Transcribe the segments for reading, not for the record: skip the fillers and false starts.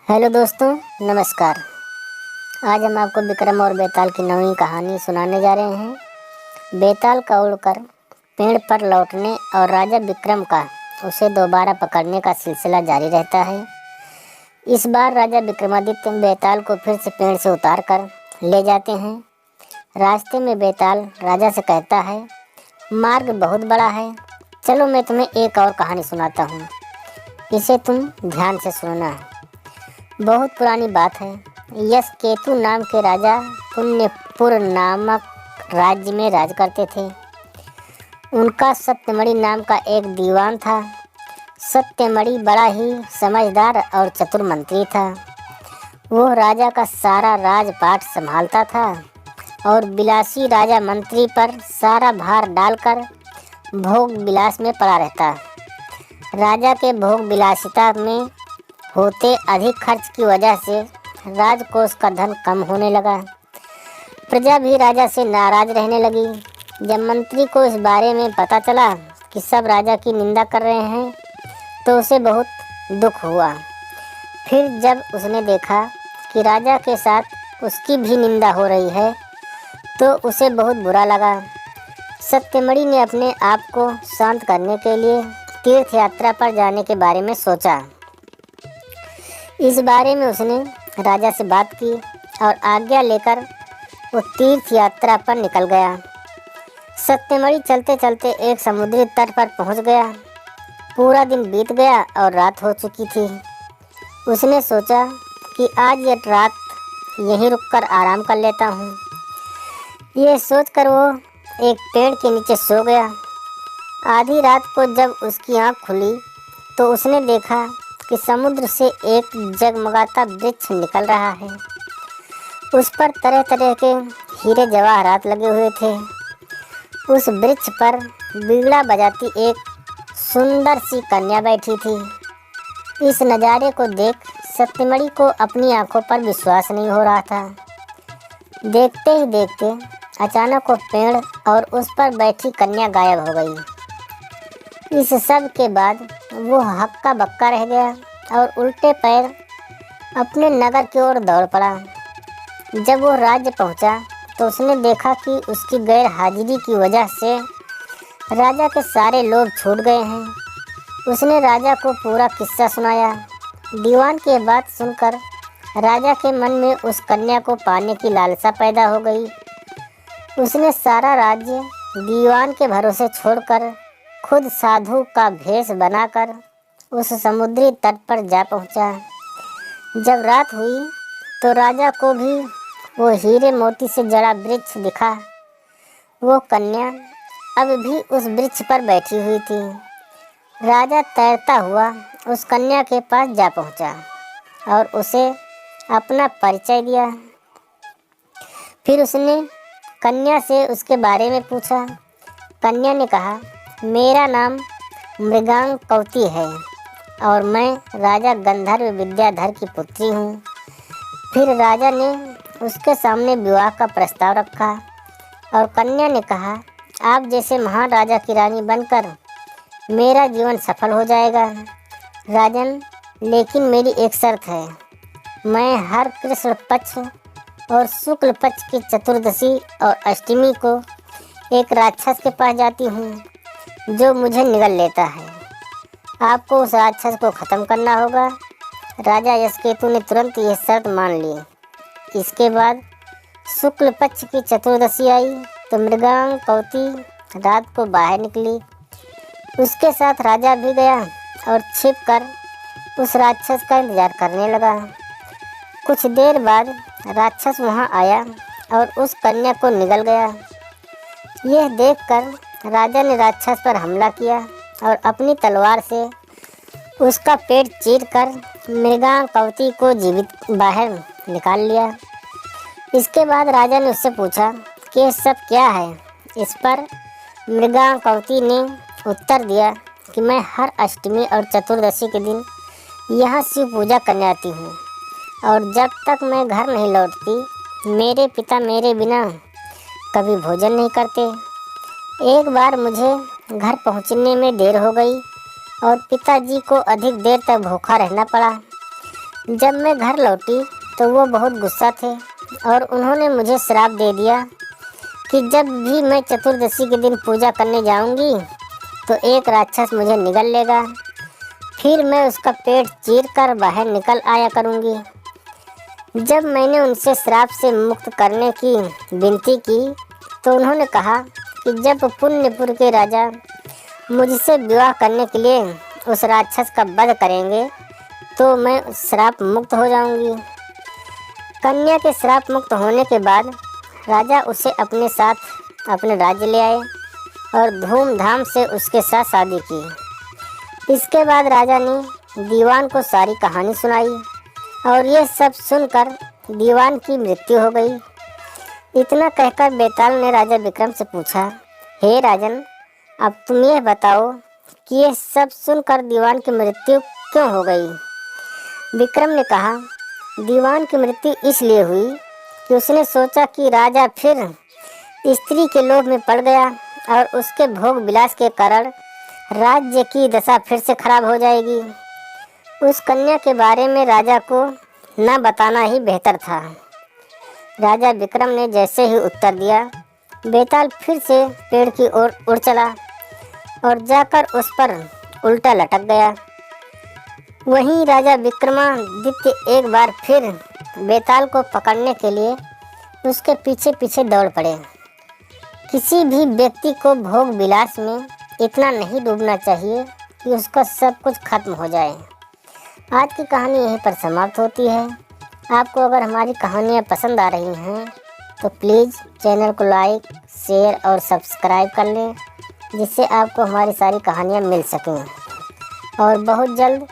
Hello दोस्तों, नमस्कार। आज हम आपको विक्रम और बेताल की नई कहानी सुनाने जा रहे हैं। बेताल का उड़कर पेड़ पर लौटने और राजा विक्रम का उसे दोबारा पकड़ने का सिलसिला जारी रहता है। इस बार राजा विक्रमादित्य बेताल को फिर से पेड़ से उतार कर ले जाते हैं। रास्ते में बेताल राजा से कहता है, मार्ग बहुत बड़ा है, चलो मैं तुम्हें एक और कहानी सुनाता हूँ, इसे तुम ध्यान से सुनना। बहुत पुरानी बात है। यशकेतु नाम के राजा पुण्यपुर नामक राज्य में राज करते थे। उनका सत्यमणि नाम का एक दीवान था। सत्यमणि बड़ा ही समझदार और चतुर मंत्री था। वो राजा का सारा राजपाट संभालता था और विलासी राजा मंत्री पर सारा भार डालकर भोग विलास में पड़ा रहता। राजा के भोग विलासिता में होते अधिक खर्च की वजह से राजकोष का धन कम होने लगा। प्रजा भी राजा से नाराज रहने लगी। जब मंत्री को इस बारे में पता चला कि सब राजा की निंदा कर रहे हैं तो उसे बहुत दुख हुआ। फिर जब उसने देखा कि राजा के साथ उसकी भी निंदा हो रही है तो उसे बहुत बुरा लगा। सत्यमणि ने अपने आप को शांत करने के लिए तीर्थ यात्रा पर जाने के बारे में सोचा। इस बारे में उसने राजा से बात की और आज्ञा लेकर वो तीर्थ यात्रा पर निकल गया। सत्यमणि चलते चलते एक समुद्री तट पर पहुंच गया। पूरा दिन बीत गया और रात हो चुकी थी। उसने सोचा कि आज ये रात यहीं रुककर आराम कर लेता हूँ। ये सोचकर वो एक पेड़ के नीचे सो गया। आधी रात को जब उसकी आँख खुली तो उसने देखा कि समुद्र से एक जगमगाता वृक्ष निकल रहा है। उस पर तरह तरह के हीरे जवाहरात लगे हुए थे। उस वृक्ष पर बीड़ा बजाती एक सुंदर सी कन्या बैठी थी। इस नज़ारे को देख सत्यमणि को अपनी आंखों पर विश्वास नहीं हो रहा था। देखते ही देखते अचानक वो पेड़ और उस पर बैठी कन्या गायब हो गई। इस सब के बाद वो हक्का बक्का रह गया और उल्टे पैर अपने नगर की ओर दौड़ पड़ा। जब वो राज्य पहुंचा तो उसने देखा कि उसकी गैर हाजिरी की वजह से राजा के सारे लोग छूट गए हैं। उसने राजा को पूरा किस्सा सुनाया। दीवान की बात सुनकर राजा के मन में उस कन्या को पाने की लालसा पैदा हो गई। उसने सारा राज्य दीवान के भरोसे छोड़कर खुद साधु का भेष बनाकर उस समुद्री तट पर जा पहुंचा। जब रात हुई तो राजा को भी वो हीरे मोती से जड़ा वृक्ष दिखा। वो कन्या अब भी उस वृक्ष पर बैठी हुई थी। राजा तैरता हुआ उस कन्या के पास जा पहुंचा और उसे अपना परिचय दिया। फिर उसने कन्या से उसके बारे में पूछा। कन्या ने कहा, मेरा नाम मृगांकवती है और मैं राजा गंधर्व विद्याधर की पुत्री हूँ। फिर राजा ने उसके सामने विवाह का प्रस्ताव रखा और कन्या ने कहा, आप जैसे महान राजा की रानी बनकर मेरा जीवन सफल हो जाएगा। राजन, लेकिन मेरी एक शर्त है। मैं हर कृष्ण पक्ष और शुक्ल पक्ष की चतुर्दशी और अष्टमी को एक राक्षस के पास जाती हूँ जो मुझे निगल लेता है। आपको उस राक्षस को ख़त्म करना होगा। राजा यशकेतु ने तुरंत यह शर्त मान ली। इसके बाद शुक्ल पक्ष की चतुर्दशी आई तो मृगांकवती रात को बाहर निकली। उसके साथ राजा भी गया और छिपकर उस राक्षस का इंतजार करने लगा। कुछ देर बाद राक्षस वहां आया और उस कन्या को निगल गया। यह देखकर राजा ने राक्षस पर हमला किया और अपनी तलवार से उसका पेट चीरकर मृगांकवती को जीवित बाहर निकाल लिया। इसके बाद राजा ने उससे पूछा कि यह सब क्या है। इस पर मृगांकवती ने उत्तर दिया कि मैं हर अष्टमी और चतुर्दशी के दिन यहाँ शिव पूजा करने आती हूँ और जब तक मैं घर नहीं लौटती मेरे पिता मेरे बिना कभी भोजन नहीं करते। एक बार मुझे घर पहुँचने में देर हो गई और पिताजी को अधिक देर तक भूखा रहना पड़ा। जब मैं घर लौटी तो वो बहुत गुस्सा थे और उन्होंने मुझे श्राप दे दिया कि जब भी मैं चतुर्दशी के दिन पूजा करने जाऊंगी तो एक राक्षस मुझे निगल लेगा, फिर मैं उसका पेट चीर कर बाहर निकल आया करूंगी। जब मैंने उनसे श्राप से मुक्त करने की विनती की तो उन्होंने कहा कि जब पुण्यपुर के राजा मुझसे विवाह करने के लिए उस राक्षस का वध करेंगे तो मैं श्राप मुक्त हो जाऊंगी। कन्या के श्राप मुक्त होने के बाद राजा उसे अपने साथ अपने राज्य ले आए और धूमधाम से उसके साथ शादी की। इसके बाद राजा ने दीवान को सारी कहानी सुनाई और यह सब सुनकर दीवान की मृत्यु हो गई। इतना कहकर बेताल ने राजा विक्रम से पूछा, हे राजन, अब तुम यह बताओ कि यह सब सुनकर दीवान की मृत्यु क्यों हो गई। विक्रम ने कहा, दीवान की मृत्यु इसलिए हुई कि उसने सोचा कि राजा फिर स्त्री के लोभ में पड़ गया और उसके भोग विलास के कारण राज्य की दशा फिर से खराब हो जाएगी। उस कन्या के बारे में राजा को न बताना ही बेहतर था। राजा विक्रम ने जैसे ही उत्तर दिया, बेताल फिर से पेड़ की ओर उड़ चला और जाकर उस पर उल्टा लटक गया। वहीं राजा विक्रमादित्य एक बार फिर बेताल को पकड़ने के लिए उसके पीछे पीछे दौड़ पड़े। किसी भी व्यक्ति को भोग विलास में इतना नहीं डूबना चाहिए कि उसका सब कुछ खत्म हो जाए। आज की कहानी यहीं पर समाप्त होती है। आपको अगर हमारी कहानियाँ पसंद आ रही हैं तो प्लीज़ चैनल को लाइक, शेयर और सब्सक्राइब कर लें, जिससे आपको हमारी सारी कहानियाँ मिल सकें। और बहुत जल्द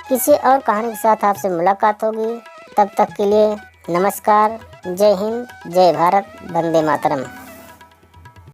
किसी और कहानी के साथ आपसे मुलाकात होगी। तब तक के लिए नमस्कार, जय हिंद, जय भारत, वंदे मातरम।